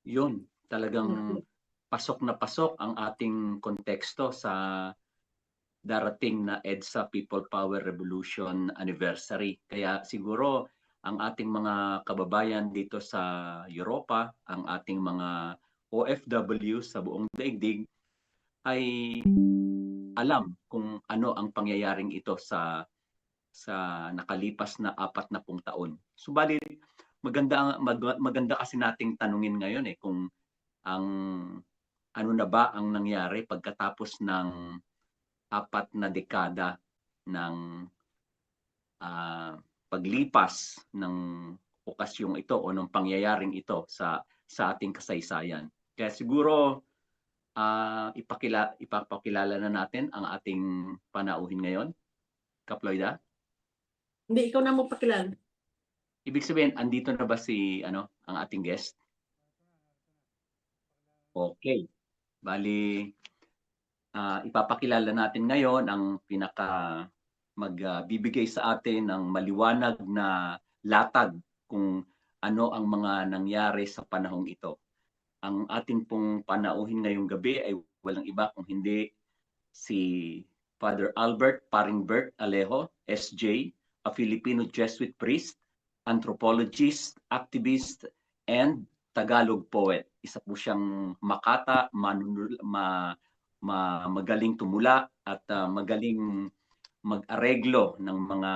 Yun, talagang Mm. pasok na pasok ang ating konteksto sa darating na EDSA People Power Revolution Anniversary. Kaya siguro ang ating mga kababayan dito sa Europa, ang ating mga OFW sa buong daigdig ay alam kung ano ang pangyayaring ito sa nakalipas na 40 taon. Subalit maganda kasi nating tanungin ngayon kung ang ano na ba ang nangyari pagkatapos ng 4 na dekada ng paglipas ng okasyong ito o ng pangyayaring ito sa ating kasaysayan. Kaya siguro ipapakilala na natin ang ating panauhin ngayon, Kaploida. Hindi, ikaw na mo pakilala. Ibig sabihin, andito na ba ang ating guest? Okay. Bali, ipapakilala natin ngayon ang magbibigay sa atin ng maliwanag na latag kung ano ang mga nangyari sa panahong ito. Ang ating pong panauhin ngayong gabi ay walang iba kung hindi si Father Albert Paringbert Alejo, SJ, a Filipino Jesuit priest, anthropologist, activist, and Tagalog poet. Isa po siyang makata, magaling tumula at magaling mag-areglo ng mga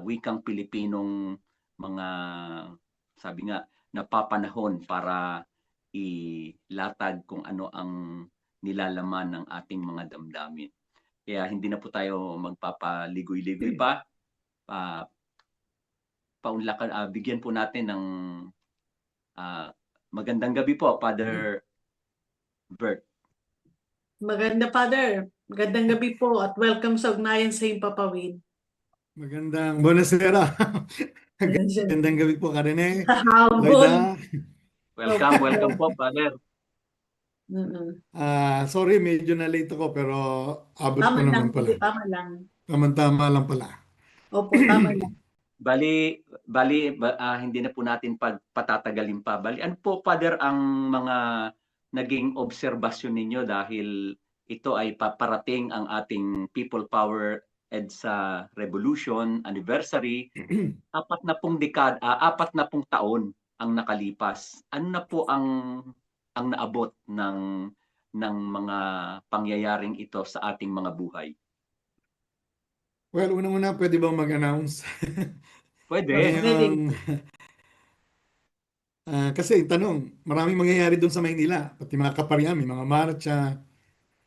wikang Pilipinong mga sabi nga napapanahon para ilatag kung ano ang nilalaman ng ating mga damdamin. Kaya hindi na po tayo magpapaligoy-ligoy pa. Bigyan po natin ng magandang gabi po, Father Bert. Maganda, Father. Magandang gabi po at welcome sa Ugnayan sa Himpapawid. Magandang buonasera. Magandang gabi po, Karine. Hapon. Loida. Welcome po, Father. Sorry, medyo na late ako pero abot Tama ko lang, naman pala. tama lang. Tama lang pala. Opo, tama lang. Bali, hindi na po natin patatagalin pa. Bali, ano po, Father, ang mga naging obserbasyon ninyo dahil ito ay paparating ang ating People Power EDSA Revolution Anniversary. 40 taon ang nakalipas. Ano na po ang naabot ng mga pangyayaring ito sa ating mga buhay? Well, unang-una, pwede bang mag-announce? Pwede. Kasi tanong, maraming mangyayari doon sa Maynila. Pati mga kaparian, may mga marcha.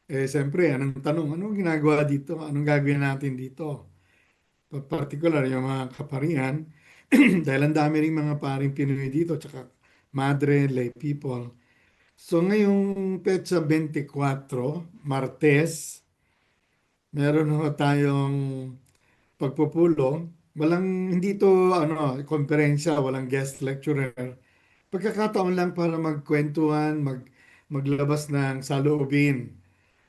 Siyempre, anong tanong? Anong ginagawa dito? Anong gagawin natin dito? Particular, yung mga kaparian. Dahil ang dami rin mga paring Pinoy dito, tsaka madre, lay people. So ngayong petsa 24, Martes, meron ho tayong pagpupulong. Hindi to konferensya, walang guest lecturer. Pagkakataon lang para magkwentuhan, maglabas ng saloobin.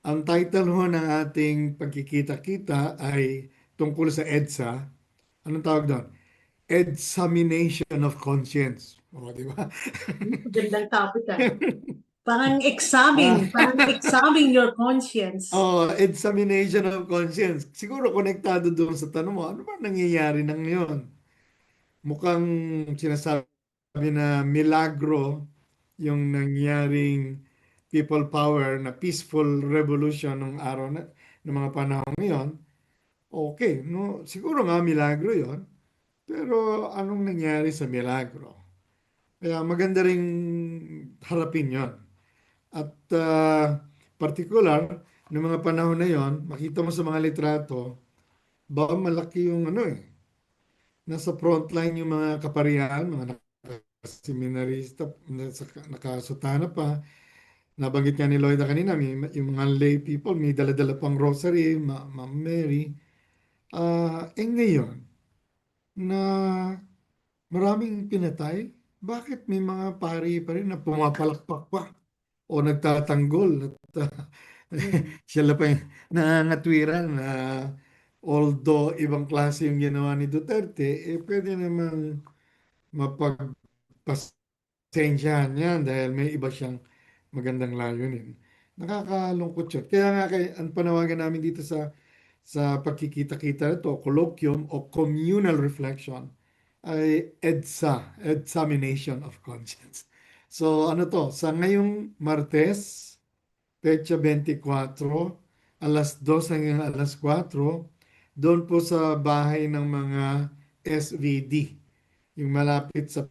Ang title ho ng ating pagkikita-kita ay tungkol sa EDSA. Anong tawag doon? Examination of Conscience. O, di ba? Gandang topic Parang examine your conscience. Examination of conscience. Siguro konektado doon sa tanong mo, ano ba nangyayari ng ngayon? Mukhang sinasabi na milagro yung nangyaring people power na peaceful revolution ng araw ng mga panahon ngayon. Okay, no, siguro nga milagro yon. Pero anong nangyari sa milagro? Kaya maganda ring harapin yon. At particular, ng mga panahon na yon, makita mo sa mga litrato, baka malaki yung nasa frontline yung mga kaparian, mga nakaseminarista, nakasutana pa. Nabanggit nga ni Lloyda kanina, yung mga lay people, may dala-dala pang rosary, Ma'am Mary. Ngayon, na maraming pinatay, bakit may mga pari pa rin na pumapalakpak pa o nagtatanggol at sila pa yung nangangatwiran na although ibang klase yung ginawa ni Duterte, pwede namang mapagpasya pasensyahan yan dahil may iba siyang magandang layunin. Nakakalungkot yun. Kaya nga ang panawagan namin dito sa pagkikita-kita ito, colloquium o communal reflection, ay EDSA, Examination of Conscience. So ano to, sa ngayong Martes, Pecha 24, alas 2 hanggang alas 4, doon po sa bahay ng mga SVD, yung malapit sa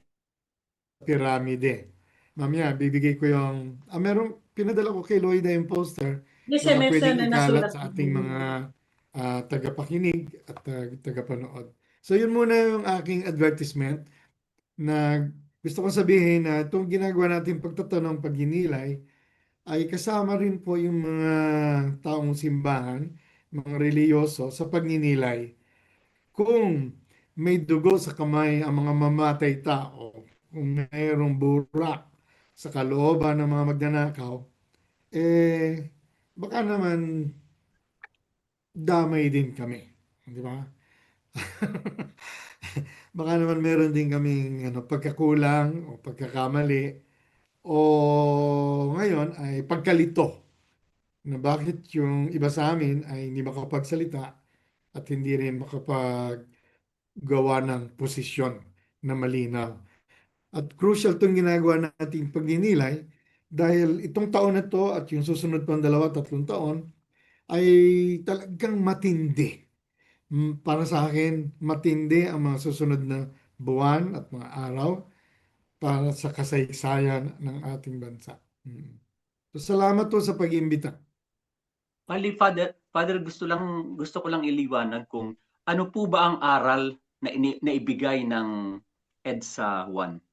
piramide. Mamaya, bibigay ko yung, merong, pinadala ko kay Lloyda yung poster, Yes, baka semester pwedeng na ikalat nasulat sa ko. ating mga tagapakinig at tagapanood. So yun muna yung aking advertisement na gusto kong sabihin na itong ginagawa natin pagtatanong, pagninilay, ay kasama rin po yung mga taong simbahan, mga reliyoso sa pagninilay. Kung may dugo sa kamay ang mga mamatay tao, kung mayroong burak sa kalooban ng mga magnanakaw, baka naman damay din kami. Di ba? Baka naman meron din kaming pagkakulang o pagkakamali o ngayon ay pagkalito na bakit yung iba sa amin ay hindi makapagsalita at hindi rin makapaggawa ng posisyon na malinaw. At crucial itong ginagawa nating pagninilay dahil itong taon na to at yung susunod pang 2, 3 taon ay talagang matindi. Para sa akin, matindi ang mga susunod na buwan at mga araw para sa kasaysayan ng ating bansa. So, salamat po sa pag-imbita. Bali, Father, gusto ko lang iliwanag kung ano po ba ang aral na ibigay ng EDSA 1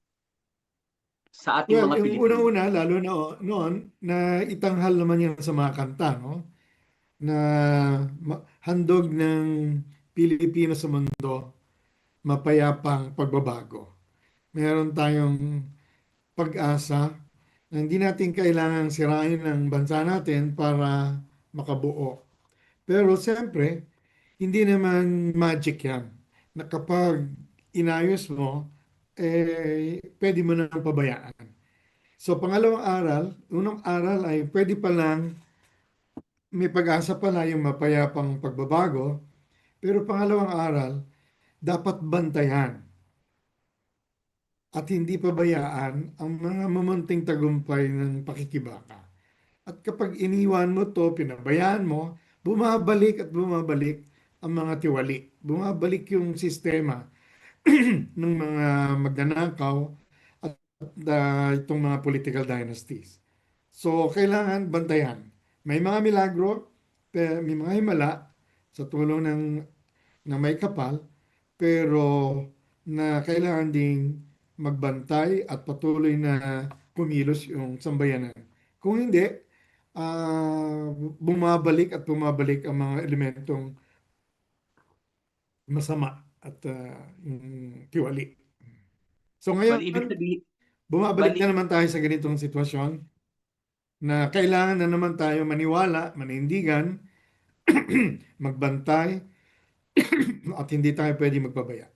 sa ating Well, mga yung Pilipino. una-una, lalo na noon, na itanghal naman yan sa mga kanta, no? Na handog ng Pilipino sa mundo, mapayapang pagbabago. Meron tayong pag-asa na hindi natin kailangang sirain ang bansa natin para makabuo. Pero siyempre, hindi naman magic yan. Na kapag inayos mo, pwede mo nang pabayaan. So, unang aral ay pwede pa lang, may pag-asa pala yung mapayapang pagbabago. Pero pangalawang aral, dapat bantayan at hindi pabayaan ang mga mamunting tagumpay ng pakikibaka. At kapag iniwan mo to, pinabayaan mo, bumabalik at bumabalik ang mga tiwali. Bumabalik yung sistema ng mga magnanakaw at itong mga political dynasties. So, kailangan bantayan. May mga milagro, may mga himala sa tulong ng may kapal, pero na kailangan ding magbantay at patuloy na kumilos yung sambayanan. Kung hindi, bumabalik at bumabalik ang mga elementong masama at yung tiwali. So ngayon, Bali, ibig sabihin, bumabalik bali, na naman tayo sa ganitong sitwasyon na kailangan na naman tayo maniwala, manindigan, magbantay, at hindi tayo pwede magpabaya.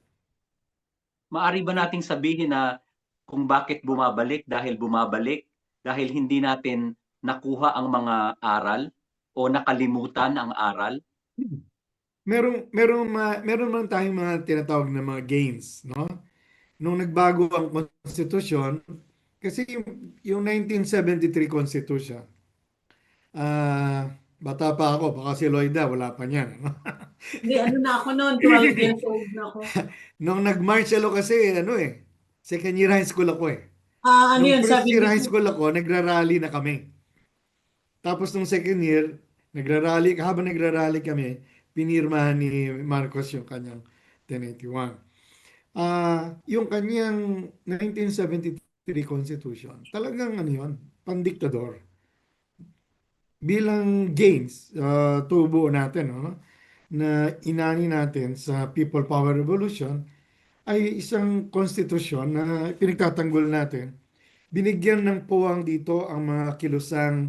maari ba nating sabihin na kung bakit bumabalik dahil hindi natin nakuha ang mga aral o nakalimutan ang aral? Meron man tayong mga tinatawag na mga gains, no? Nung nagbago ang konstitusyon, kasi yung 1973 Constitution, bata pa ako, baka si Lloyda, wala pa niyan. Ano? Hindi, ano na ako noon, 12 years old na ako. Nung nag-martial law kasi, second year high school ako eh. Ano Nung yun, first year high 72? school ako, nagrarally na kami. Tapos nung second year, habang nagrarally kami, pinirmahan ni Marcos yung kanyang 1081. Yung kanyang 1973 Constitution, talagang yun, pandiktador. Bilang gains, tubo natin, no? Na inani natin sa People Power Revolution ay isang konstitusyon na pinagtatanggol natin. Binigyan ng puwang dito ang mga kilusang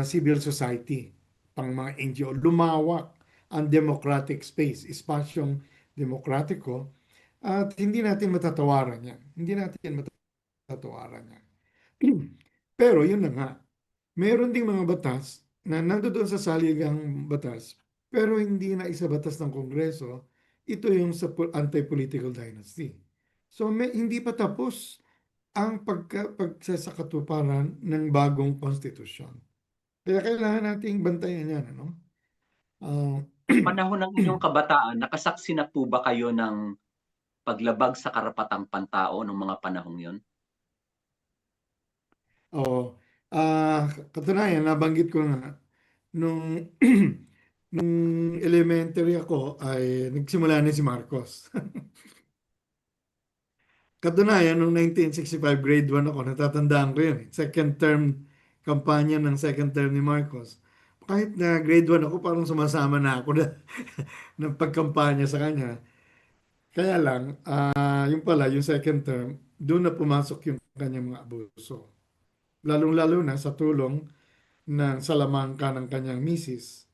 civil society, pang mga NGO. Lumawak ang democratic space, espasyong demokratiko, at hindi natin matatawaran yan. Hindi natin matatawaran. katuwaran niya. Pero yun na nga, meron ding mga batas na nandoon sa saligang batas, pero hindi na isa batas ng Kongreso. Ito yung sa anti-political dynasty. So hindi pa tapos ang pagsasakatuparan ng bagong konstitusyon. Kaya kailangan nating bantayan yan, ano? Ah, Panahon ng inyong kabataan, nakasaksi na po ba kayo ng paglabag sa karapatang pantao nung mga panahong yon? Oo. Katunayan, nabanggit ko nga, nung, nung elementary ako ay nagsimula na si Marcos. Katunayan, nung 1965 grade 1 ako, natatandaan ko yun. Second term kampanya ng second term ni Marcos. Kahit na grade 1 ako, parang sumasama na ako na ng pagkampanya sa kanya. Kaya lang, yung pala, yung second term, doon na pumasok yung kanyang mga abuso. Lalong-lalo na sa tulong ng salamangka ng kanyang misis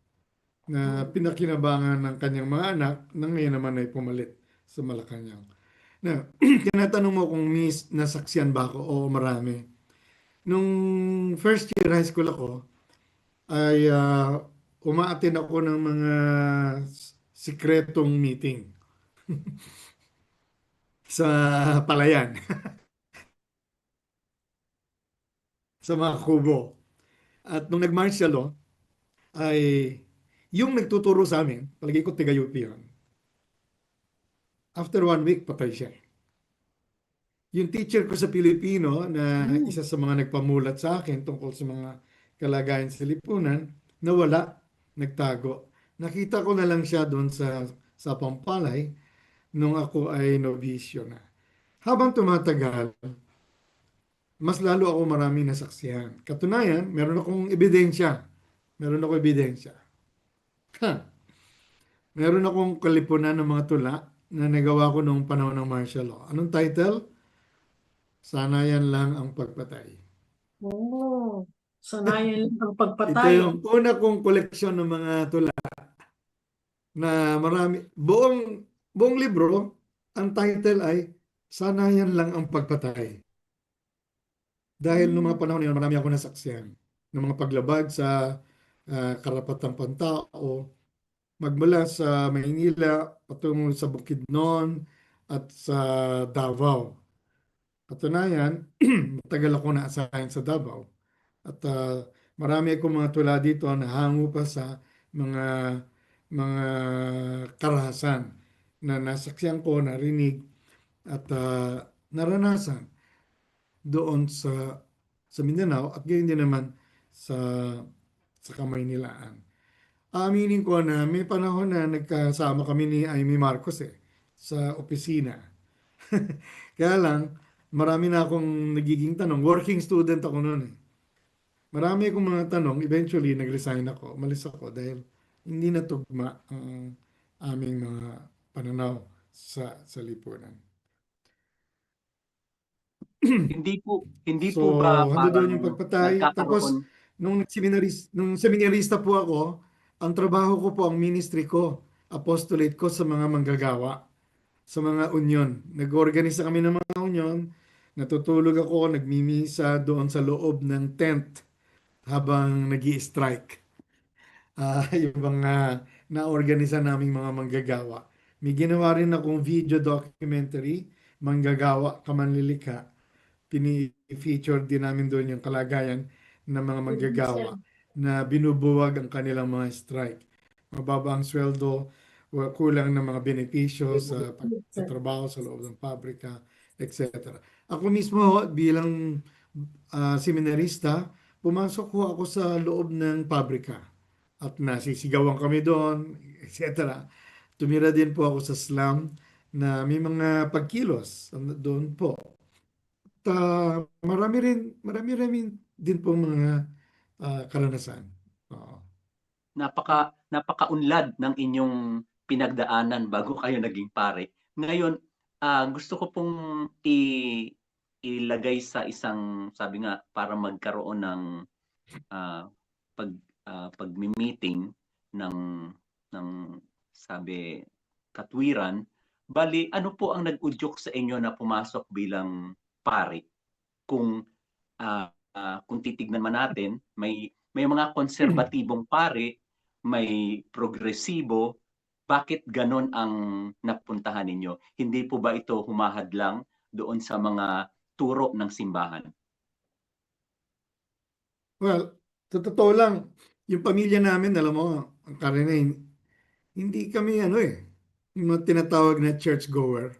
na pinakinabangan ng kanyang mga anak na ngayon naman ay pumalit sa Malacanang. Na, tinatanong mo kung nasaksiyan ba ako? Oo, marami. Nung first year high school ako, ay umaattend ako ng mga sikretong meeting sa palayan, sa mga kubo. At nung nag-martial law, ay yung nagtuturo sa amin, palagi ko tiga-UP yun. After 1 week, patay siya. Yung teacher ko sa Pilipino na isa sa mga nagpamulat sa akin tungkol sa mga kalagayan sa lipunan, nawala, nagtago. Nakita ko na lang siya doon sa Pampalay nung ako ay nobisyo na. Habang tumatagal, mas lalo ako maraming nasaksihan. Katunayan, meron akong ebidensya. Meron akong ebidensya. Meron akong kalipunan ng mga tula na nagawa ko noong panahon ng martial law. Anong title? Sana yan lang ang pagpatay. Oh, sanayan lang ang Ito pagpatay. yung una kong koleksyon ng mga tula na marami. Buong libro, ang title ay Sana yan lang ang pagpatay. Dahil noong mga panahon na yun, marami ako nasaksihan ng mga paglabag sa karapatang pantao magmula sa Maynila patungo sa Bukidnon at sa Davao. Katunayan, matagal ako na-assign sa Davao. At marami akong mga tula dito na hango pa sa mga mga karahasan na nasaksiyan ko, narinig at naranasan doon sa Mindanao at gayon din naman sa Kamaynilaan. Aminin ko na may panahon na nagkasama kami ni Amy Marcos sa opisina. Kaya lang, marami na akong nagiging tanong. Working student ako noon eh. Marami akong mga tanong. Eventually, nag-resign ako. Umalis ako dahil hindi natugma ang aming mga pananaw sa lipunan. Hindi po ba So, hando doon yung parang pagpatay. Tapos, nagkakaroon nung seminarista po ako, ang trabaho ko po, ang ministry ko, apostolate ko sa mga manggagawa, sa mga union. Nag-organisa kami ng mga union, natutulog ako, nagmimisa doon sa loob ng tent habang nag-i-strike. Yung mga na-organisa naming mga manggagawa. May ginawa rin akong video documentary, Manggagawa Kamanlilika. Pini-feature din namin doon yung kalagayan ng mga manggagawa na binubuwag ang kanilang mga strike. Mababa ang sweldo, kulang ng mga benepisyo sa pagtatrabaho sa loob ng pabrika, etc. Ako mismo bilang seminarista, pumasok ko ako sa loob ng pabrika at nasisigawan kami doon, etc. Tumira din po ako sa slum na may mga pagkilos doon po. At marami rin din po mga karanasan. Oo. napakaunlad ng inyong pinagdaanan bago kayo naging pare. Ngayon, gusto ko pong ilagay sa isang, sabi nga, para magkaroon ng ah, pag-meeting ng sabi katwiran. Bali, ano po ang nag-udyok sa inyo na pumasok bilang pare? kung kung titignan man natin, may mga konserbatibong pare, may progresibo, bakit ganon ang napuntahan ninyo? Hindi po ba ito humahadlang doon sa mga turo ng simbahan? Well, sa totoo lang, yung pamilya namin, alam mo, ang karamihan, hindi kami yung mga tinatawag na churchgoer.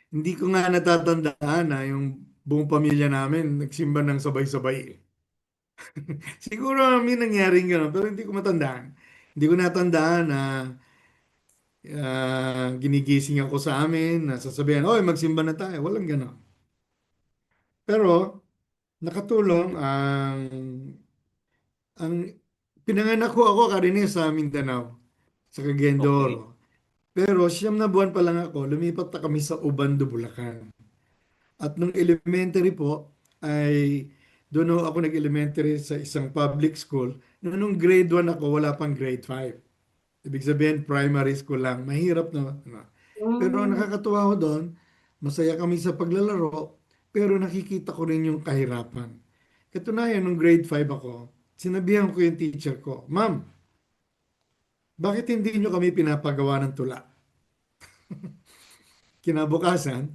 Hindi ko nga natatandaan na yung buong pamilya namin nagsimba ng sabay-sabay. Siguro may nangyaring gano'n, pero hindi ko matandaan. Hindi ko natandaan na ginigising ako sa amin, na sasabihin, oy, magsimba na tayo. Walang gano'n. Pero nakatulong ang pinanganak ko ako karinis sa Mindanao, sa Cagayan de Okay. Oro. Pero 9 na buwan pa lang ako, lumipat na kami sa Ubando, Bulacan. At nung elementary po, ay doon ako nag-elementary sa isang public school. Nung grade 1 ako, wala pang grade 5. Ibig sabihin, primary school lang. Mahirap na. Pero Mm. nakakatuwa ko doon, masaya kami sa paglalaro, pero nakikita ko rin yung kahirapan. Katunayan, nung grade 5 ako, sinabihan ko yung teacher ko, Ma'am, bakit hindi nyo kami pinapagawa ng tula? Kinabukasan,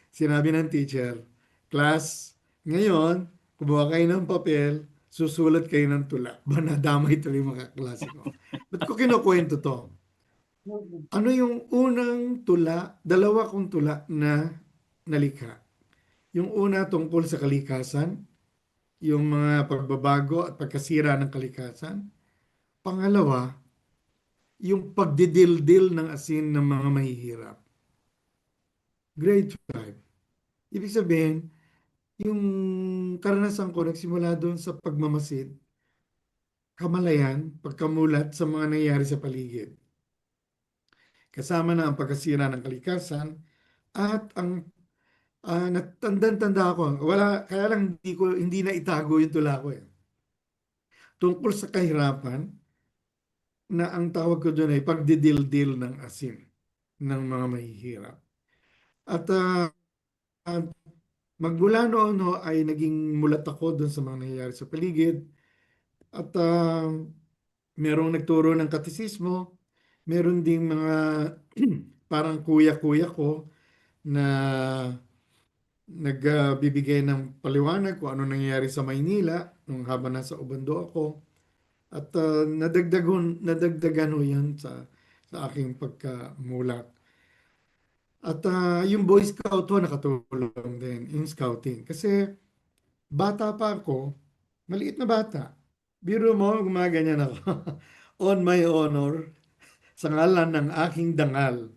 sinabi ng teacher, Class, ngayon, kumuha kayo ng papel, susulat kayo ng tula. Ba, nadamay tuloy yung mga kaklase ko. Ba't ko kinukwento to? Mm. Ano yung unang tula, dalawa kong tula na nalikha? Yung una tungkol sa kalikasan, yung mga pagbabago at pagkasira ng kalikasan. Pangalawa, yung pagdidildil ng asin ng mga mahihirap. Grade 5. Ibig sabihin, yung karanasan ko nagsimula doon sa pagmamasid, kamalayan, pagkamulat sa mga nangyayari sa paligid. Kasama na ang pagkasira ng kalikasan at ang natandang-tanda ako. Wala, kaya lang hindi na itago yung tula ko. Tungkol sa kahirapan na ang tawag ko doon ay pagdidildil ng asin ng mga mahihirap. At magmula noon ay naging mulat ako doon sa mga nangyayari sa paligid. At merong nagturo ng katisismo, meron ding mga parang kuya-kuya ko na nagbibigay ng paliwanag kung ano nangyayari sa Maynila nung habang nasa Ubando ako. At nadagdagan ho yan sa aking pagkamulat. At yung Boy Scout ho nakatulong din, yung scouting. Kasi bata pa ako, maliit na bata. Biro mo, gumaganyan ako. On my honor, sa ngalan ng aking dangal,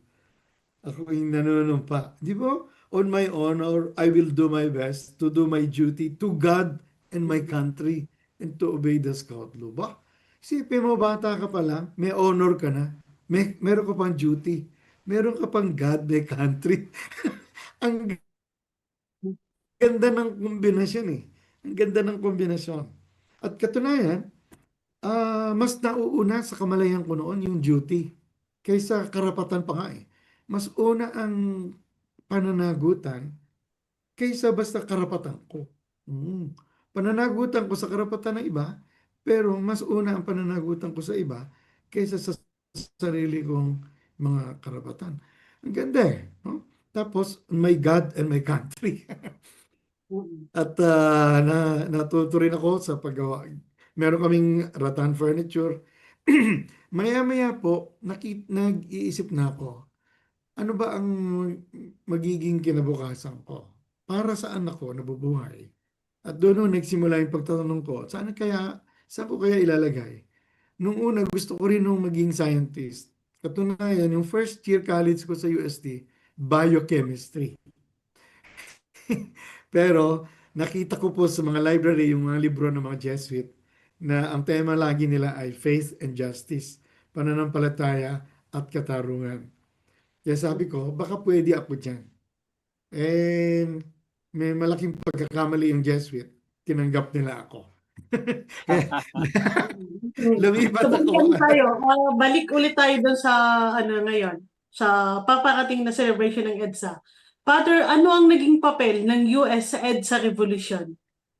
ako yung nanunumpa. Di ba? On my honor, I will do my best to do my duty to God and my country and to obey the scout law. Ba? Isipin mo, bata ka pa lang, may honor ka na. Meron ka pang duty. Meron ka pang God, may country. Ang ganda ng kombinasyon eh. Ang ganda ng kombinasyon. At katunayan, mas nauuna sa kamalayan ko noon yung duty kaysa karapatan pa nga eh. Mas una ang pananagutan kaysa basta karapatan ko. Pananagutan ko sa karapatan ng iba, pero mas una ang pananagutan ko sa iba kaysa sa sarili kong mga karapatan. Ang ganda eh. No? Tapos, my God and my country. Mm. At natuto rin ako sa paggawa. Meron kaming rattan furniture. Maya-maya po, nag-iisip na ako, ano ba ang magiging kinabukasan ko? Para saan ako nabubuhay? At doon nagsimula yung pagtatanong ko, saan ko kaya ilalagay? Nung una, gusto ko rin nung maging scientist. Katunayan, yung first year college ko sa UST, biochemistry. Pero nakita ko po sa mga library, yung mga libro ng mga Jesuit, na ang tema lagi nila ay faith and justice, pananampalataya at katarungan. Kaya sabi ko, baka pwede ako dyan. And may malaking pagkakamali yung Jesuit, tinanggap nila ako. Kaya Mm. lumipat So, balik ako. tayo. Balik ulit tayo doon sa ano ngayon, sa paparating na celebration ng EDSA. Father, ano ang naging papel ng US sa EDSA Revolution?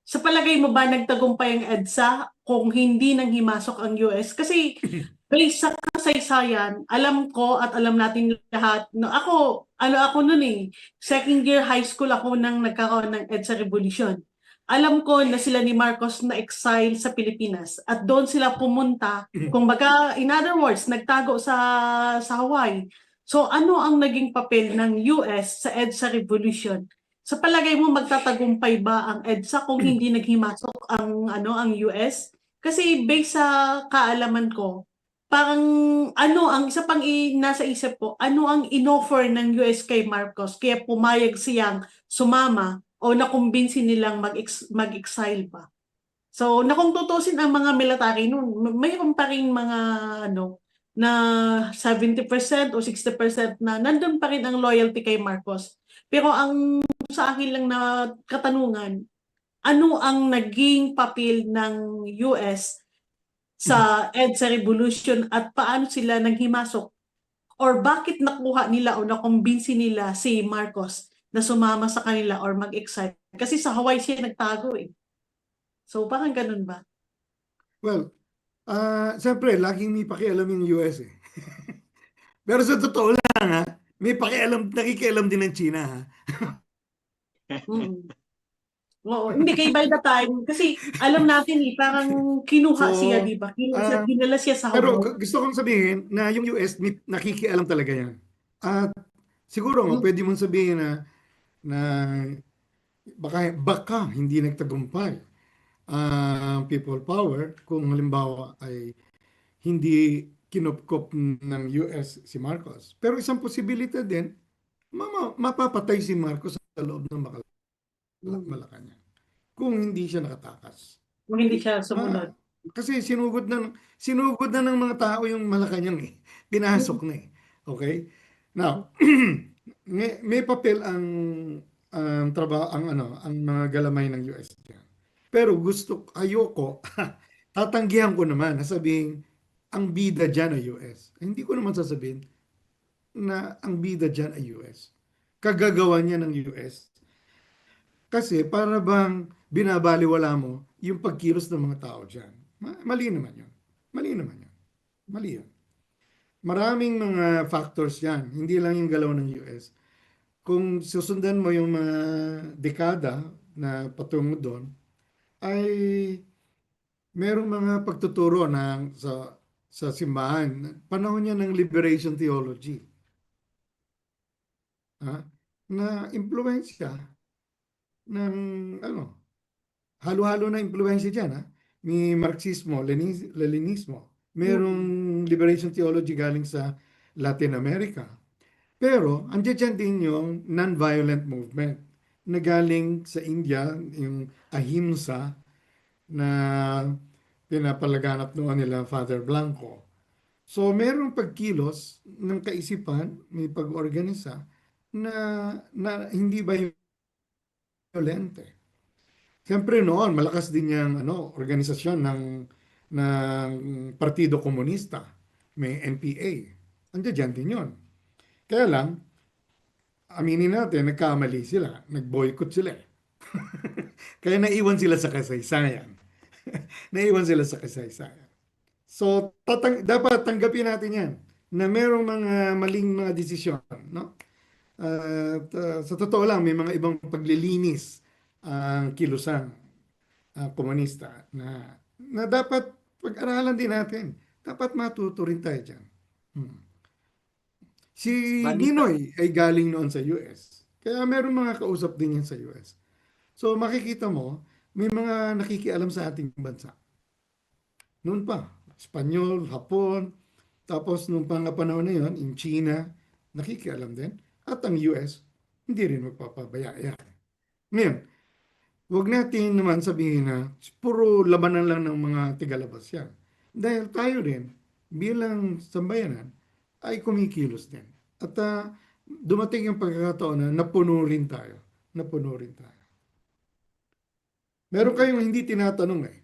Sa palagay mo ba nagtagumpay ang EDSA kung hindi nang himasok ang US? Kasi based sa kasaysayan, alam ko at alam natin lahat, no, ako noon eh, second year high school ako nang nagkakaroon ng EDSA Revolution. Alam ko na sila ni Marcos na exile sa Pilipinas at doon sila pumunta. Kung baga, in other words, nagtago sa Hawaii. So ano ang naging papel ng US sa EDSA Revolution? Sa palagay mo magtatagumpay ba ang EDSA kung hindi naghimasok ang US? Kasi based sa kaalaman ko, parang ang isa pang nasa isip ko, ano ang inoffer ng US kay Marcos kaya pumayag siyang sumama o nakumbinsi nilang mag-exile pa. So, na kung tutusin ang mga military noon, mayroon pa rin mga na 70% o 60% na nandun pa rin ang loyalty kay Marcos. Pero ang sa akin lang na katanungan, ano ang naging papel ng US sa EDSA Revolution at paano sila naghimasok or bakit nakuha nila o nakumbinsi nila si Marcos na sumama sa kanila or mag-exile? Kasi sa Hawaii siya nagtago eh. So parang ganun ba? Well, siyempre, laging may pakialam yung US eh. Pero sa totoo lang ha, may pakialam, nakikialam din ng China ha. Mm. Oo, hindi kay by the time kasi alam natin eh parang kinuha siya, So, di ba? Dinala siya sa pero Hawaii. gusto kong sabihin na yung US, nakikialam talaga yan. At siguro nga, Mm. pwede mong sabihin na baka hindi nagtagumpay ang people power kung halimbawa ay hindi kinupkop ng US si Marcos. Pero isang posibilidad din, mapapatay si Marcos sa loob ng Malacanang kung hindi siya nakatakas. Kung hindi siya Ma, sumunod. kasi sinugod na ng mga tao yung Malacanang eh. Pinasok na eh. Okay? Now, may papel ang trabaho ang mga galamay ng US diyan. Pero ayoko tatanggihan ko naman na sabihin ang bida diyan ay US. Hindi ko naman sasabihin na ang bida diyan ay US. Kagagawa niya ng US. Kasi para bang binabaliwala mo yung pagkilos ng mga tao diyan. Mali naman yun. Mali naman yun. Mali yun. Maraming mga factors yan. Hindi lang yung galaw ng US. Kung susundan mo yung mga dekada na patungo doon, ay merong mga pagtuturo sa simbahan. Panahon niya ng liberation theology. Ha? Na impluensya ng halo-halo na impluensya diyan ha. May Marxismo, Leninismo. Merong liberation theology galing sa Latin America. Pero andiyan din yung non-violent movement na galing sa India, yung ahimsa na pinapalaganap noon nila Father Blanco. So merong pagkilos ng kaisipan, may pag-organisa na hindi violente. Siyempre noon, malakas din yung organisasyon ng Partido Komunista. May NPA. Andiyan din yun. Kaya lang, aminin natin, nagkamali sila. Nag-boycott sila. Kaya naiwan sila sa kasaysayan. Naiwan sila sa kasaysayan. So, dapat tanggapin natin yan na merong mga maling mga desisyon. No? At sa totoo lang, may mga ibang paglilinis ang kilusang komunista na dapat pag-aralan din natin. Dapat matuto rin tayo dyan. Si Balita. Ninoy ay galing noon sa US. Kaya meron mga kausap din yan sa US. So makikita mo, may mga nakikialam sa ating bansa. Noon pa, Espanyol, Hapon, tapos nung panahon na yun, in China, nakikialam din. At ang US, hindi rin magpapabaya yan. Ngayon, huwag natin naman sabihin na puro labanan lang ng mga tigalabas yan. Dahil tayo rin, bilang sambayanan, ay kumikilos din. At dumating yung pagkakataon na napuno rin tayo. Napuno rin tayo. Meron kayong hindi tinatanong eh.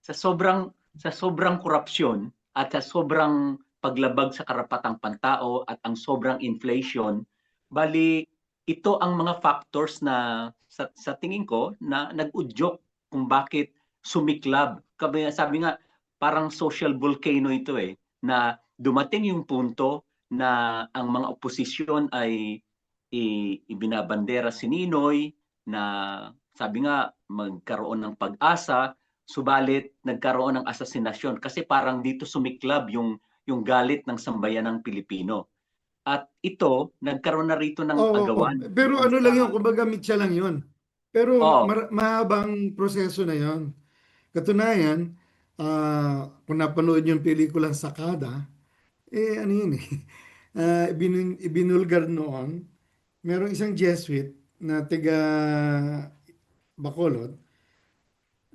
Sa sobrang korupsyon at sa sobrang paglabag sa karapatang pantao at ang sobrang inflation, bali ito ang mga factors na sa tingin ko na nag-udyok kung bakit sumiklab. Sabi nga, parang social volcano ito na dumating yung punto na ang mga oposisyon ay ibinabandera si Ninoy na sabi nga magkaroon ng pag-asa, subalit nagkaroon ng asasinasyon kasi parang dito sumiklab yung galit ng sambayanang Pilipino. At ito, nagkaroon na rito ng Oo, agawan pero doon ano sa... lang yun, kumbaga mitya lang yun. Pero Oh, mahabang proseso na yun. Katunayan, kung napanood yung pelikulang Sakada, ano yun eh, ibinulgar noon, merong isang Jesuit na taga Bacolod,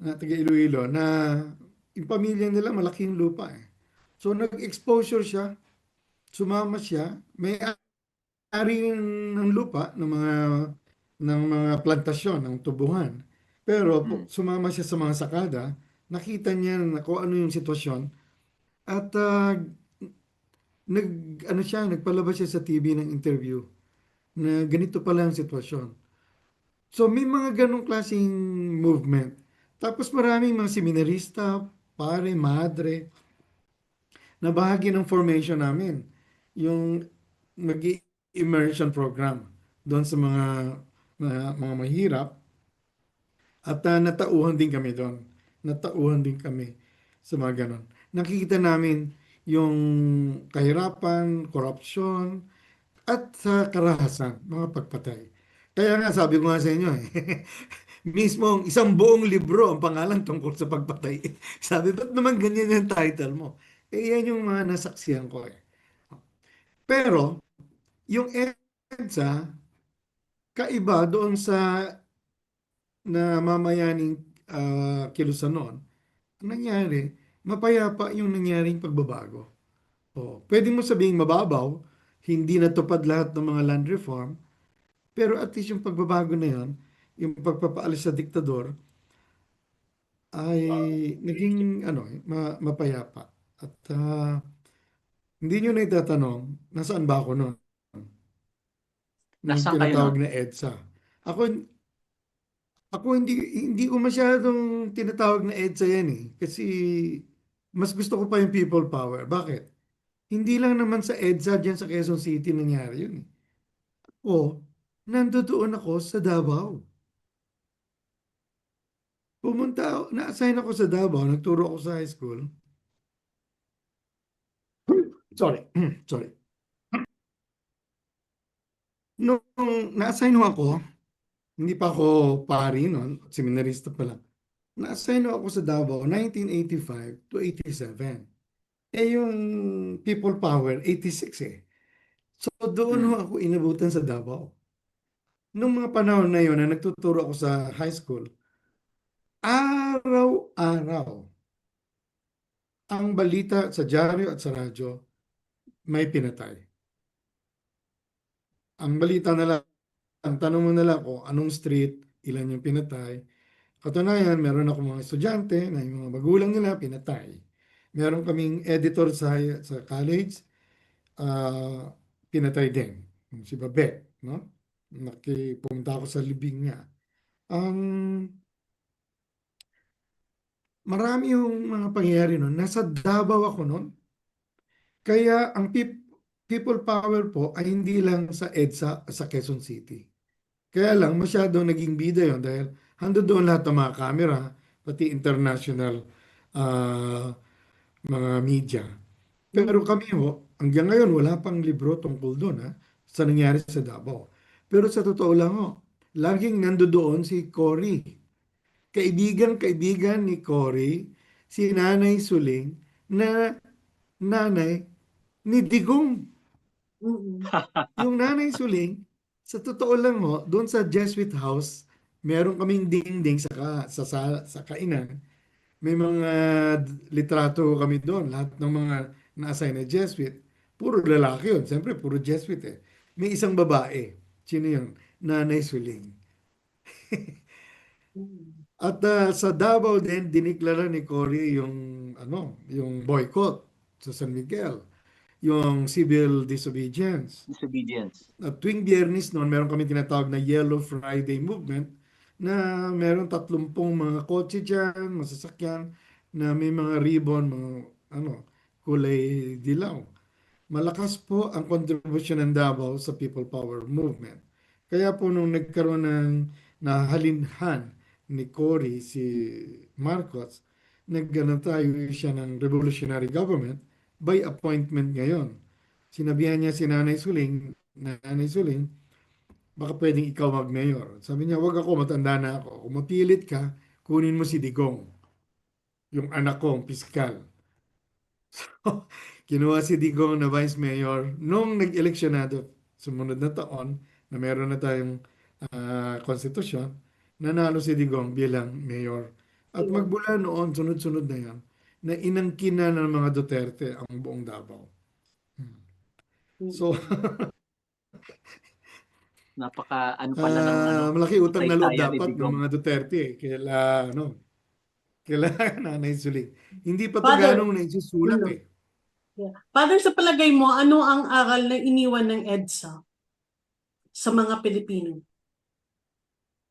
na taga Iloilo, na yung pamilya nila malaking lupa eh. So nag-exposure siya, sumama siya, may ari ng lupa ng mga plantasyon, ng tubuhan. Pero mm, sumama siya sa mga sakada, nakita niya na kung ano yung sitwasyon at nagpalabas siya sa TV ng interview na ganito pala ang sitwasyon. So may mga ganong klaseng movement. Tapos maraming mga seminarista, pare, madre, na bahagi ng formation namin. Yung mag-immersion program doon sa mga mahirap at natauhan din kami doon. Natauhan din kami sa mga ganon. Nakikita namin yung kahirapan, korupsyon, at sa karahasan, mga pagpatay. Kaya nga sabi ko nga sa inyo mismo isang buong libro ang pangalan tungkol sa pagpatay. Sabi, ba't naman ganyan yung title mo? Yan yung mga nasaksiyan ko eh. Pero, yung EDSA, kaiba doon sa namamayaning kilusan noon, ang nangyari, mapayapa yung nangyaring pagbabago. Pwede mo sabihing mababaw, hindi natupad lahat ng mga land reform, pero at least yung pagbabago na yan, yung pagpapaalis sa diktador, ay naging mapayapa. At hindi nyo na itatanong, nasaan ba ako noon? Nung nasaan kayo tinatawag nun? na EDSA. Ako, ako hindi ko masyadong tinatawag na EDSA yan eh. Kasi mas gusto ko pa yung people power. Bakit? Hindi lang naman sa EDSA dyan sa Quezon City nangyari yun eh. Nandoon ako sa Davao. Na-assign ako sa Davao, nagturo ako sa high school. Sorry, sorry. Nung na-assign ako, hindi pa ako pari noon, seminarista pa lang. Na-assign ako sa Davao 1985 to 87. Yung People Power 86 eh. So doon Mm. ako inabutan sa Davao. Nung mga panahon na yun na nagtuturo ako sa high school, araw-araw ang balita sa dyaryo at sa radyo may pinatay. Ang balita na lang, ang tanong mo na lang kung anong street, ilan yung pinatay. Katunayan, meron ako mga estudyante na yung mga magulang nila pinatay. Meron kaming editor sa college, ah, pinatay din. Si Babette, no? Pumunta ako sa libing niya. Um, Marami yung mga pangyayari noon. Nasa Davao ako noon. Kaya ang people power po ay hindi lang sa EDSA sa Quezon City. Kaya lang masyadong naging bida yon dahil hando doon lahat ng mga camera, pati international ah, mga media. Pero Mm. kami hanggang ngayon wala pang libro tungkol doon sa nangyari sa Davao. Pero sa totoo lang laging nandoon si Cory. Kaibigan ni Cory, si Nanay Suling, na nanay ni Digong. Mm. Yung Nanay Suling, sa totoo lang doon sa Jesuit House, meron kaming dingding sa kainan. May mga litrato kami doon. Lahat ng mga na-assign na Jesuit. Puro lalaki yun. Siyempre, puro Jesuit eh. May isang babae. Sino yun? Nanay Suling. Mm. At sa Davao din, diniklara ni Cory yung boycott sa San Miguel. yung civil disobedience. Disobedience. At tuwing Biyernes noon, meron kami tinatawag na Yellow Friday Movement na meron 30 mga kotse dyan, masasakyan, na may mga ribbon, mga ano, kulay dilaw. Malakas po ang kontribusyon ng Davao sa People Power Movement. Kaya po nung nagkaroon ng nahalinhan ni Cory si Marcos, nagganap tayo siya ng revolutionary government by appointment ngayon. Sinabihan niya si Nanay Suling, baka pwedeng ikaw mag-mayor. Sabi niya, wag ako, matanda na ako. Kung mapilit ka, kunin mo si Digong, yung anak kong piskal. Kinuha si Digong na vice mayor nung nag-eleksyonado sumunod na taon na meron na tayong konstitusyon, nanalo si Digong bilang mayor. At Ayun. magmula noon, sunod-sunod na yan, na inangkin na ng mga Duterte ang buong Davao. So, Napaka ano pala ng ano, malaki utang na loob kasaysayan ni dapat ng Digong. mga Duterte kaila, ano, kaila Nanay Suling. Hindi pa to Father, ganong naisusulak ano? eh. Yeah. Father, sa palagay mo, ano ang aral na iniwan ng EDSA sa mga Pilipino?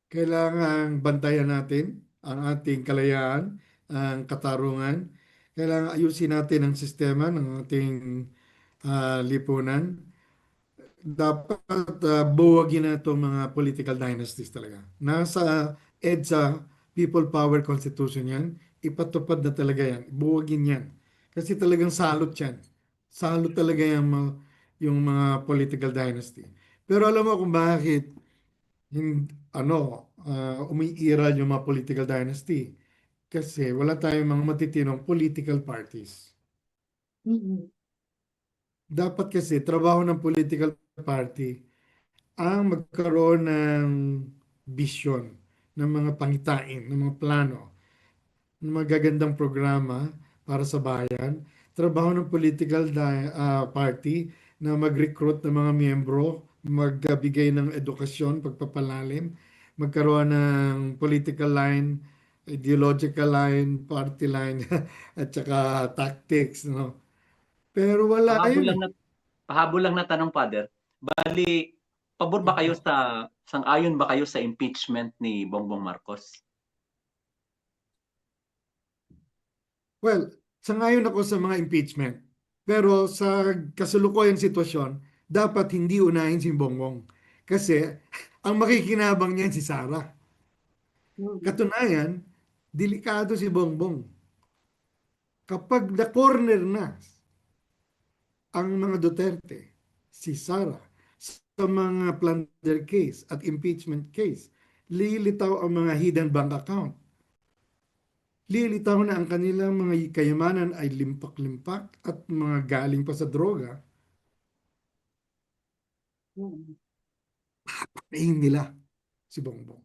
Kailangan bantayan natin ang ating kalayaan, ang katarungan. Kailangan ayusin natin ang sistema ng ating lipunan. Dapat buwagin na itong mga political dynasties talaga. Nasa EDSA, People Power Constitution yan, ipatupad na talaga yan. Buwagin yan. Kasi talagang salot yan. Salot talaga yung mga political dynasty. Pero alam mo kung bakit umiiral yung mga political dynasty. Kasi wala tayong mga matitinong political parties. Mm-mm. Dapat kasi trabaho ng political party ang magkaroon ng vision, ng mga pangitain, ng mga plano, ng magagandang programa para sa bayan. Trabaho ng political party na mag-recruit ng mga miyembro, magbigay ng edukasyon, pagpapalalim, magkaroon ng political line, ideological line, party line, at saka tactics, no? Pero wala Pahabol yun lang eh. na pahabol lang na tanong, Father. Bali, pabor ba kayo Opo. sa sang-ayon ba kayo sa impeachment ni Bongbong Marcos? Well, sangayon ako sa mga impeachment. Pero sa kasalukuyang sitwasyon, dapat hindi unahin si Bongbong. Kasi ang makikinabang niyan si Sara. Mm-mm. Katunayan, delikado si Bongbong. Kapag na-corner na ang mga Duterte, si Sara, sa mga plunder case at impeachment case, lilitaw ang mga hidden bank account. Lilitaw na ang kanilang mga kayamanan ay limpak-limpak at mga galing pa sa droga. Mm-mm. Patayin nila si Bongbong.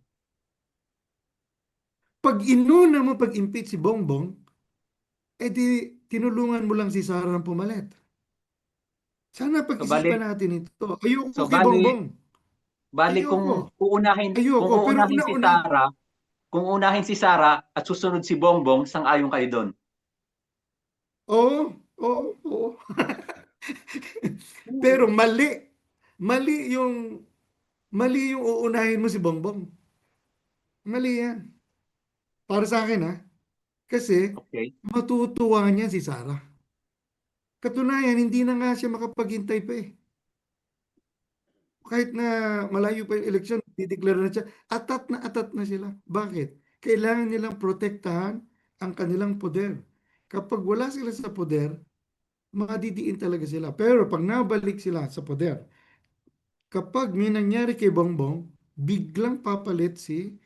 Pag inuna mo pag-impeach si Bongbong, edi tinulungan mo lang si Sara ng pumalit. Sana So pag-isipan bali natin ito. Ayoko so kay bali Bongbong. bali Ayoko. kung Ayoko. Pero uunahin si una-una, Sara, kung uunahin si Sara at susunod si Bongbong, sang-ayon kayo doon. oo, oo, oo. Pero Mm-mm. mali. Mali yung, mali yung uunahin mo si Bongbong. Mali yan. Para sa akin ha. Kasi Okay? matutuwa niya si Sara. Katunayan, hindi na nga siya makapaghintay pa eh. Kahit na malayo pa yung eleksyon, dideklara na siya, atat na sila. Bakit? Kailangan nilang protektahan ang kanilang poder. Kapag wala sila sa poder, madidiin talaga sila. Pero pag nabalik sila sa poder, kapag may nangyari kay Bongbong, biglang papalit si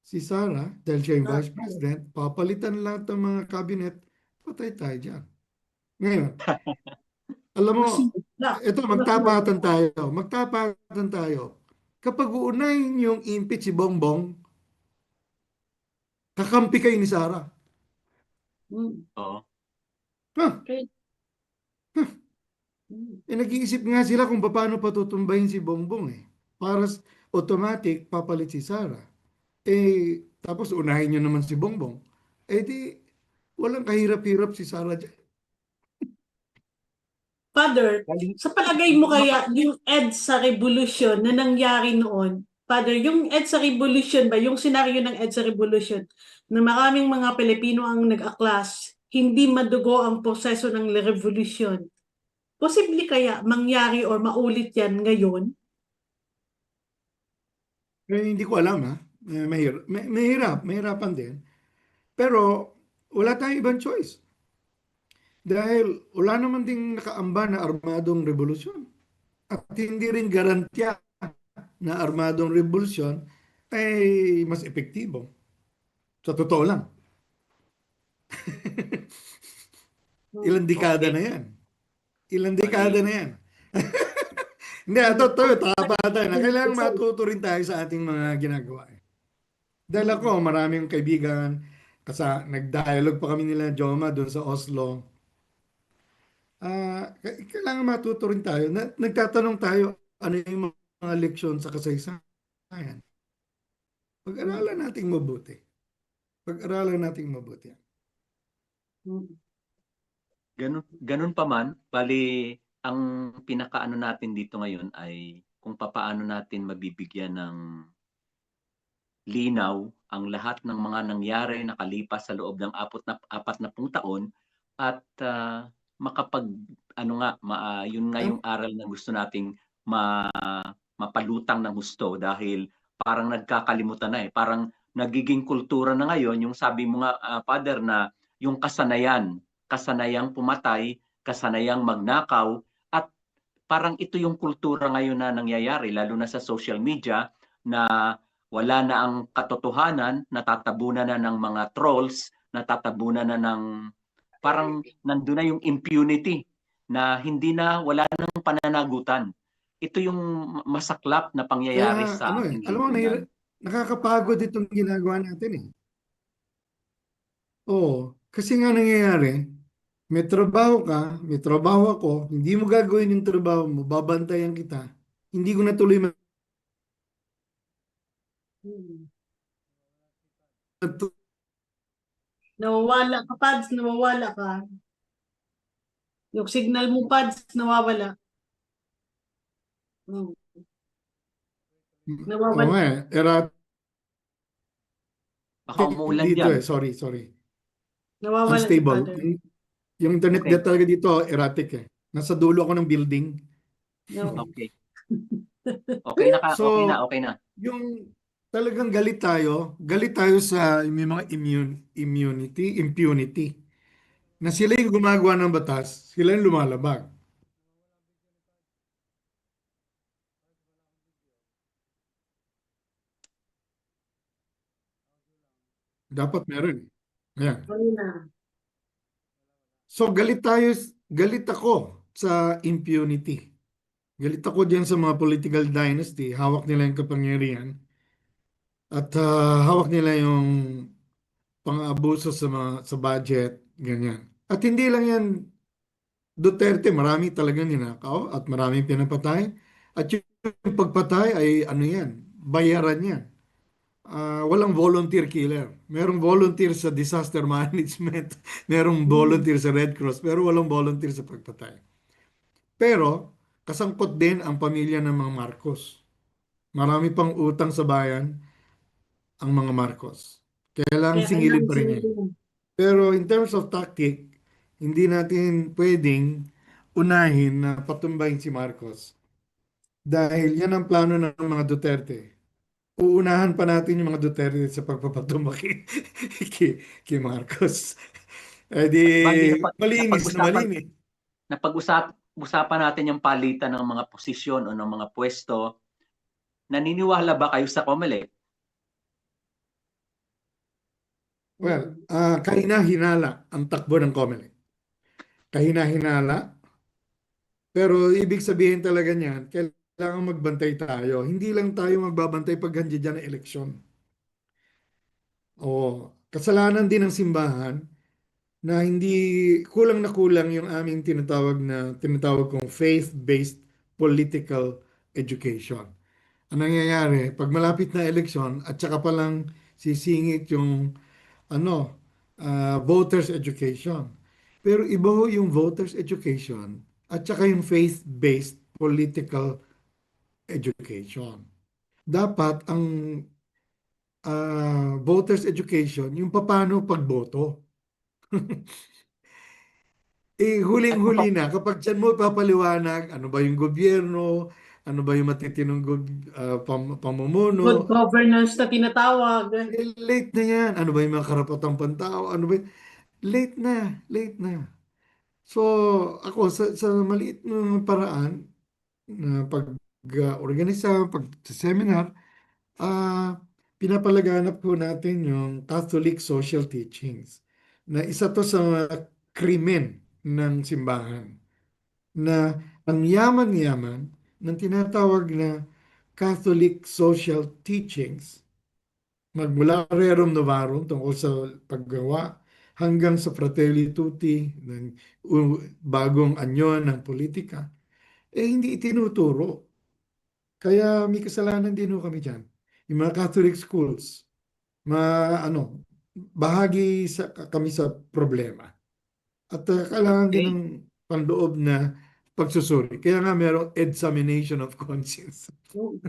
Sara, dahil siya yung Ah, vice president, papalitan lahat ng mga cabinet, patay tayo dyan. Ngayon, alam mo, masinop na. ito, Masinop magtapatan na. tayo. Magtapatan tayo. Kapag uunahin yung impeach si Bongbong, kakampi kayo ni Sara. Mm. Oo. Huh? Okay. Mm. Nag-iisip nga sila kung paano patutumbayin si Bongbong eh. Para automatic, papalit si Sara. Tapos unahin nyo naman si Bongbong. Di, walang kahirap-hirap si Sara dyan. Father, Galing, sa palagay mo kaya yung EDSA Revolution na nangyari noon, Father, yung EDSA Revolution ba, yung senaryo ng EDSA Revolution, na maraming mga Pilipino ang nag-aklas, hindi madugo ang proseso ng revolution. Posible kaya mangyari or maulit yan ngayon? Hindi ko alam ha. Mahirapan din. Pero wala tayong ibang choice. Dahil wala naman ding nakaamba na armadong revolusyon. At hindi rin garantiya na armadong revolusyon ay mas epektibo. Sa totoo lang. Ilang dekada okay. na yan. Ilang Bali, dekada na yan. Hindi, totoo, tapatan na. Kailangan matuto rin tayo sa ating mga ginagawa. Dahil ako, maraming kaibigan, nag-dialogue pa kami nila Joma doon sa Oslo. Kailangan matuto rin tayo. Nagtatanong tayo, ano yung mga leksyon sa kasaysayan. Pag-aralan nating mabuti. Pag-aralan nating mabuti. ganun pa man, bali, ang pinakaano natin dito ngayon ay kung papaano natin mabibigyan ng linaw ang lahat ng mga nangyari nakalipas sa loob ng 40 taon at makapag ano nga yun nga yung aral na gusto nating mapalutang ng gusto dahil parang nagkakalimutan na parang nagiging kultura na ngayon yung sabi mo nga Father na yung kasanayang pumatay, kasanayang magnakaw at parang ito yung kultura ngayon na nangyayari lalo na sa social media na wala na ang katotohanan, natatabunan na ng mga trolls, natatabunan na ng parang nandun na yung impunity na hindi na wala nang pananagutan. Ito yung masaklap na pangyayari Kaya, sa ating alam mo, lipunan. nakakapagod itong ginagawa natin eh. Oo, kasi nga nangyayari, may trabaho ako, hindi mo gagawin yung trabaho mo, babantayan kita. Hindi ko natuloy Nawawala ka, Pads, nawawala ka. Yung signal mo, Pads, nawawala. Hmm. Oo Nawawala. nga erratic Baka umuulan dito dyan. sorry. Nawawala si Unstable. Father. Yung internet Okay, talaga dito, erratic eh. Nasa dulo ako ng building. No. okay. Okay na So, okay na. yung talagang galit tayo sa may mga impunity, na sila yung gumagawa ng batas, sila yung lumalabag. Dapat meron eh. Ayan. Ano na? So, galit ako sa impunity. Galit ako diyan sa mga political dynasty, hawak nila yung kapangyarihan at hawak nila yung pang-abuso sa budget, ganyan. At hindi lang yan Duterte, marami talaga ninakaw at maraming pinapatay. At yung pagpatay ay ano yan, bayaran yan. Walang volunteer killer. Merong volunteer sa disaster management, merong volunteer sa Red Cross, pero walang volunteer sa pagpatay. Pero kasangkot din ang pamilya ng mga Marcos. Marami pang utang sa bayan ang mga Marcos. Kailangang Kaya singilin kailangan pa rin yan. sinigil. Pero in terms of tactic, hindi natin pwedeng unahin na patumbahin si Marcos. Dahil yan ang plano ng mga Duterte. Uunahan pa natin yung mga Duterte sa pagpapatumba kay Marcos. Eh di, Bali malinis na malinis. usapan natin yung palitan ng mga posisyon o ng mga pwesto. Naniniwala ba kayo sa COMELEC? Well, kahina-hinala ang takbo ng COMELEC. Kahina-hinala, pero ibig sabihin talaga niyan, kailangan magbantay tayo. Hindi lang tayo magbabantay pag nandiyan dyan ang eleksyon. O, kasalanan din ng simbahan na hindi kulang na kulang yung aming tinatawag kong faith-based political education. Ang nangyayari, pag malapit na eleksyon at saka palang sisingit yung voters education. Pero iba ho yung voters education at saka yung faith-based political education. Dapat ang voters education, yung paano pagboto. At kung Huling-huli na, kapag dyan mo papaliwanag, ano ba yung gobyerno, ano ba yung matitinong Good pamumuno, governance na tinatawag. late na yan. Ano ba yung mga karapatang pantao, ano ba late na, late na. So, ako, sa maliit na paraan, na pag-organisa, pag-seminar, ah pinapalaganap ko natin yung Catholic social teachings na isa to sa mga krimen ng simbahan na ang yaman-yaman ng tinatawag na Catholic social teachings magmula Rerum Novarum tungkol sa paggawa hanggang sa Fratelli Tutti ng bagong anyo ng politika hindi itinuturo. Kaya may kasalanan din ho kami dyan. Yung mga Catholic schools, bahagi kami sa problema. At kailangan din okay, ng panloob na pagsusuri. Kaya nga merong examination of conscience.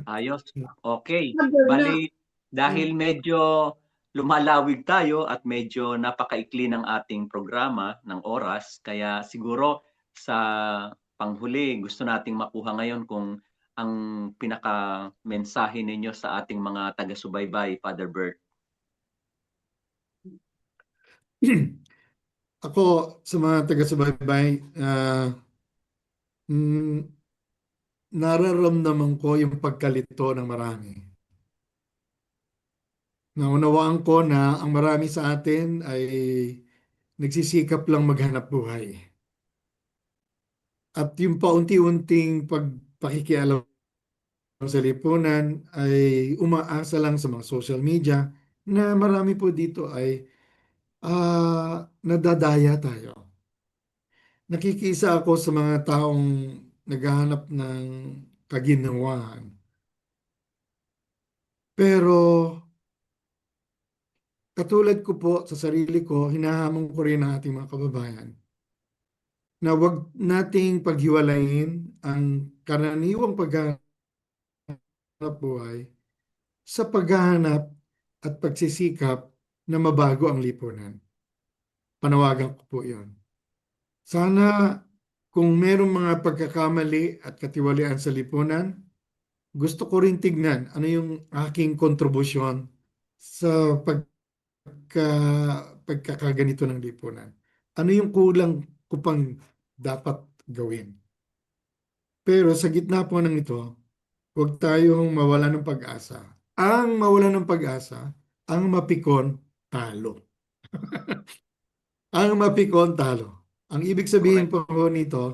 ayos. Okay. Sabi na, Bali, dahil medyo lumalawig tayo at medyo napakaikli ng ating programa ng oras, kaya siguro sa panghuli, gusto nating makuha ngayon kung ang pinaka-mensahe ninyo sa ating mga taga-subaybay, Father Bert. Ako, sa mga taga-subaybay, mm, nararamdaman ko yung pagkalito ng marami. Naunawaan ko na ang marami sa atin ay nagsisikap lang maghanap buhay. At yung paunti-unting pakikialam sa lipunan ay umaasa lang sa mga social media na marami po dito ay nadadaya tayo. Nakikisa ako sa mga taong naghahanap ng kaginhawaan. Pero katulad ko po sa sarili ko, hinahamon ko rin ang ating mga kababayan na wag nating paghiwalayin ang karaniwang paghahanap buhay sa paghahanap at pagsisikap na mabago ang lipunan. Panawagan ko po yon. Sana kung merong mga pagkakamali at katiwalian sa lipunan, gusto ko rin tignan ano yung aking kontribusyon sa pagka, pagkakaganito ng lipunan. Ano yung kulang ko pang dapat gawin. Pero sa gitna po ng ito, huwag tayong mawala ng pag-asa. Ang mawala ng pag-asa, ang mapikon, talo. Ang mapikon, talo. Ang ibig sabihin Correct. po nito,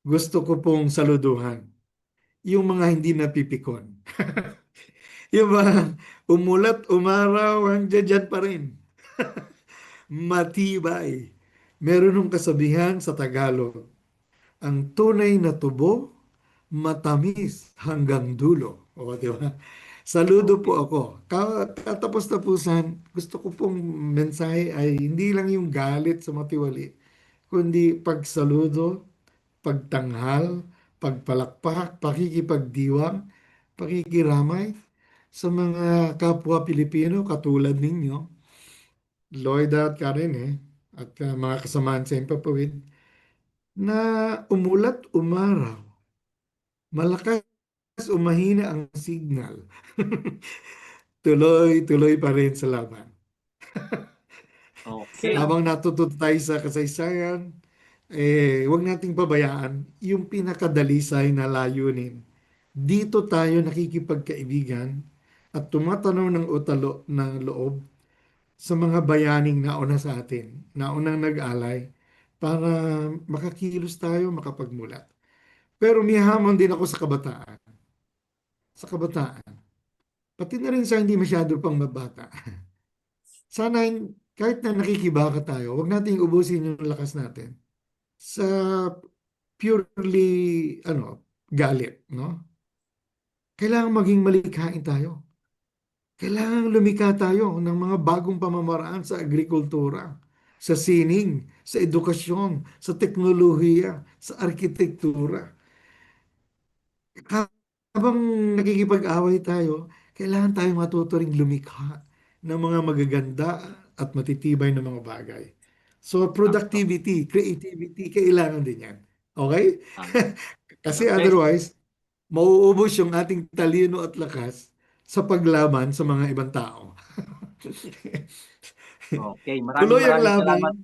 gusto ko pong saluduhan yung mga hindi napipikon. Yung mga umulat, umaraw, hanggang dyan pa rin. Matibay. Meron ng kasabihan sa Tagalog, ang tunay na tubo, matamis hanggang dulo. O, di ba? Saludo po Okay. ako. Katapos-tapusan, gusto ko pong mensahe ay hindi lang yung galit sa matiwali, kundi pagsaludo, pagtanghal, pagpalakpak, pakikipagdiwang, pakikiramay sa mga kapwa Pilipino katulad ninyo, Lloyda at Karen at mga kasamahan sa Impapawid, na umulat umaraw, malakas o mahina ang signal, tuloy-tuloy pa rin sa laban. Okay. Habang natututo tayo sa kasaysayan, huwag nating pabayaan yung pinakadalisay na layunin. Dito tayo nakikipagkaibigan at tumatanaw ng utalo ng loob sa mga bayaning nauna sa atin, naunang nag-alay, para makakilos tayo, makapagmulat. Pero may hamon din ako sa kabataan. Sa kabataan. Pati na rin sa hindi masyado pang mabata. Sana kahit na nakikibaka tayo, huwag nating ubusin yung lakas natin sa purely galit, no? Kailangan maging malikhain tayo. Kailangan lumikha tayo ng mga bagong pamamaraan sa agrikultura. sa sining, sa edukasyon, sa teknolohiya, sa arkitektura. Habang nakikipag-away tayo, kailangan tayo matuto ring lumikha ng mga magaganda at matitibay na mga bagay. So, Sakto. productivity, creativity, kailangan din yan. Okay? Ah, Kasi the best. otherwise, mauubos yung ating talino at lakas sa paglaban sa mga ibang tao. Okay, maraming Tuloy ang maraming laban. salamat.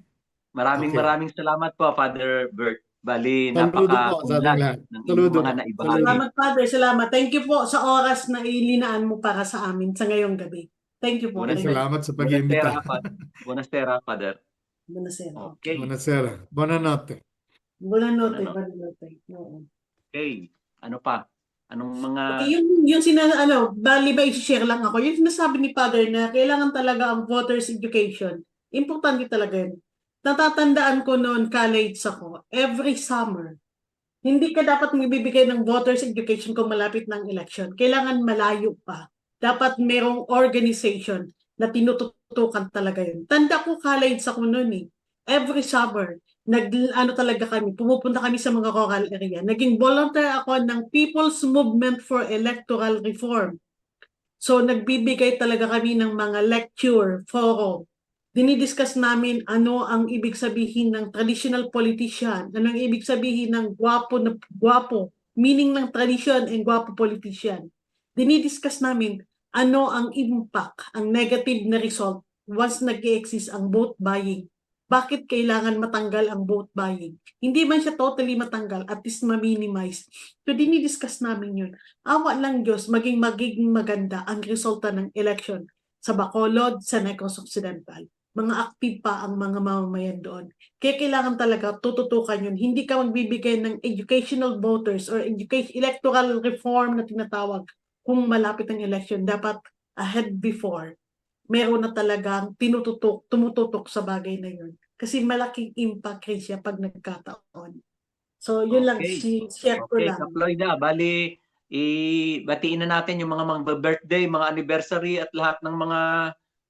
Maraming Okay. maraming salamat po, Father Bert. Bali, Saludo po sa ating napakahulay lahat. ng inyong Saludo mga po. Saludo. naibahagi. Salamat, Father. Salamat. Thank you po sa oras na ilinaan mo para sa amin sa ngayong gabi. Thank you po. Ay, Thank you. salamat sa Buonasera, pag-iimbita. Buonasera, Father. Buonasera. Okay. Buonasera. Buonanotte. Buonanotte. Ano? Buonanotte. Oo. Okay. Ano pa? Anong mga Okay, bali ba i-share lang ako, yung sinasabi ni Father na kailangan talaga ang voters education. Importante talaga yun. Natatandaan ko noon, college ako, every summer, hindi ka dapat magbibigay ng voters education kung malapit ng election. Kailangan malayo pa. Dapat merong organization na tinututukan talaga yun. Tanda ko college ako noon eh. Every summer, talaga kami, pumupunta kami sa mga rural area. Naging volunteer ako ng People's Movement for Electoral Reform. So nagbibigay talaga kami ng mga lecture, forum. Dinidiscuss namin ano ang ibig sabihin ng traditional politician, ano ang ibig sabihin ng gwapo, meaning ng tradition and gwapo politician. Dinidiscuss namin ano ang impact, ang negative na result once nag-exist ang vote buying. Bakit kailangan matanggal ang vote buying? Hindi man siya totally matanggal, at least ma-minimize. So dinidiscuss namin yun. Awa ng Diyos, magiging maganda ang resulta ng election sa Bacolod, sa Negros Occidental. Mga active pa ang mga mamamayan doon. Kaya kailangan talaga tututukan yun. Hindi ka magbibigay ng educational voters or electoral reform na tinatawag kung malapit ang election. Dapat ahead before, meron na talagang tumututok sa bagay na yun. Kasi malaking impact rin siya pag nagkataon. So, yun lang, Okay. share ko Okay, lang. Kaploida. Bali, batiin na natin yung mga birthday, mga anniversary at lahat ng mga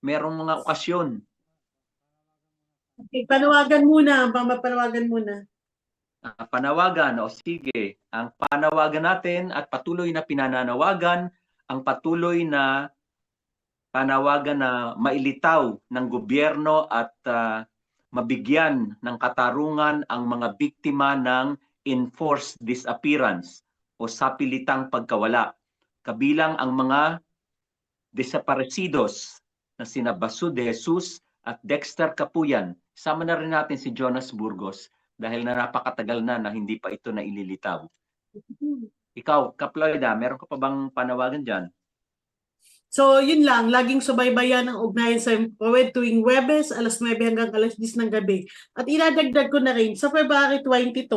merong mga okasyon. Okay, panawagan muna, mapanawagan muna. Panawagan, o sige, ang panawagan natin at patuloy na pinananawagan, ang patuloy na panawagan na mailitaw ng gobyerno at mabigyan ng katarungan ang mga biktima ng enforced disappearance o sapilitang pagkawala. Kabilang ang mga desaparecidos na sina Basu de Jesus at Dexter Kapuyan. Sama na rin natin si Jonas Burgos dahil na napakatagal na hindi pa ito na ililitaw. Ikaw, Kaploida, meron ka pa bang panawagan dyan? So, yun lang. Laging subaybayan ang ugnayan sa Impowed tuwing Webes, alas 9 hanggang alas 10 ng gabi. At idadagdag ko na rin, sa February 22,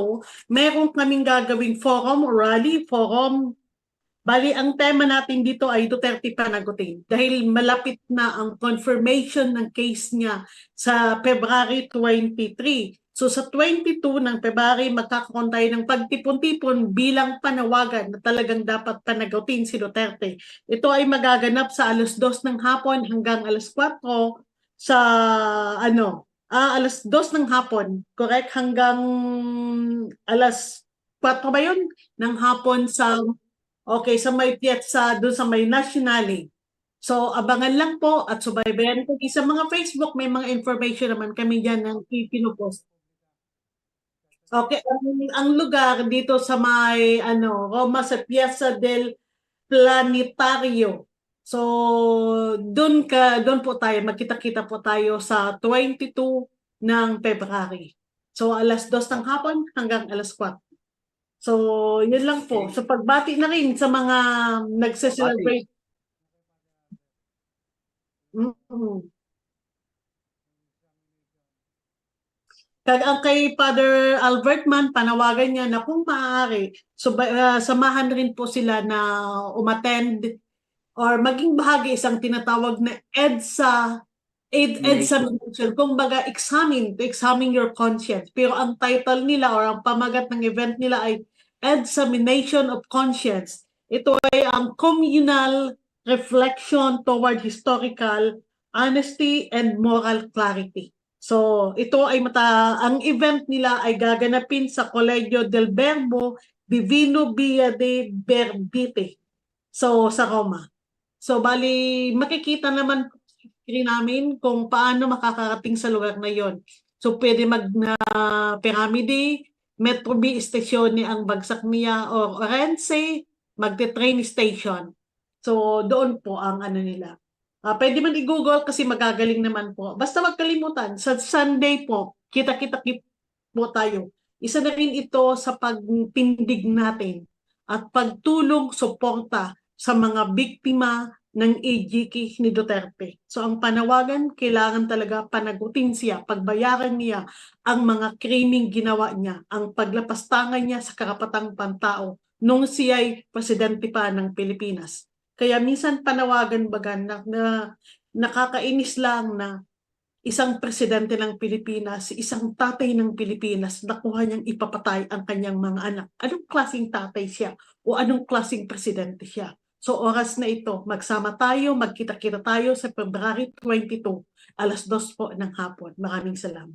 meron kaming gagawing forum, rally, forum. Bali, ang tema natin dito ay Duterte panagutin. Dahil malapit na ang confirmation ng case niya sa February 23. So sa 22 ng February, magkakaroon tayo ng pagtipon-tipon bilang panawagan na talagang dapat panagutin si Duterte. Ito ay magaganap sa alas 2 ng hapon hanggang alas 4 sa alas 2 ng hapon, correct? Hanggang alas 4 ba yun? Ng hapon sa sa may piazza, doon sa may Nationale. So, abangan lang po at subaybayan ko. Sa mga Facebook, may mga information naman kami dyan ng pinupost. Okay, ang lugar dito sa may Roma sa Piazza del Planetario. So, doon po tayo, magkita-kita po tayo sa 22 ng February. So, alas 2 ng hapon hanggang alas 4. So, yun lang po. So, pagbati na rin sa mga nagse-celebrate. Ang kay Father Albert Man, panawagan niya na kung maaari, samahan rin po sila na umattend or maging bahagi isang tinatawag na examination. Kung baga, to examine your conscience. Pero ang title nila or ang pamagat ng event nila ay Examination of Conscience. Ito ay ang communal reflection toward historical honesty and moral clarity. So, ito ay ang event nila ay gaganapin sa Colegio del Verbo Divino Via de Verbite. So, sa Roma. So, bali, makikita naman rin namin kung paano makakarating sa lugar na yon. So, pwede Piramide, Metro B station ni ang bagsak niya, or Orense, magte-train station. So, doon po ang ano nila. Pwede man i-google kasi magagaling naman po. Basta wag kalimutan, sa Sunday po, kita-kita po tayo. Isa na rin ito sa pagtindig natin at pagtulong, suporta sa mga biktima ng AGK ni Duterte. So ang panawagan, kailangan talaga panagutin siya, pagbayaran niya ang mga krimeng ginawa niya, ang paglapastangan niya sa karapatang pantao nung siya ay presidente pa ng Pilipinas. Kaya minsan panawagan baga na nakakainis lang na isang presidente ng Pilipinas, isang tatay ng Pilipinas, nakuha niyang ipapatay ang kanyang mga anak. Anong klaseng tatay siya? O anong klaseng presidente siya? So oras na ito, magsama tayo, magkita-kita tayo sa February 22, 2:00 po ng hapon. Maraming salamat.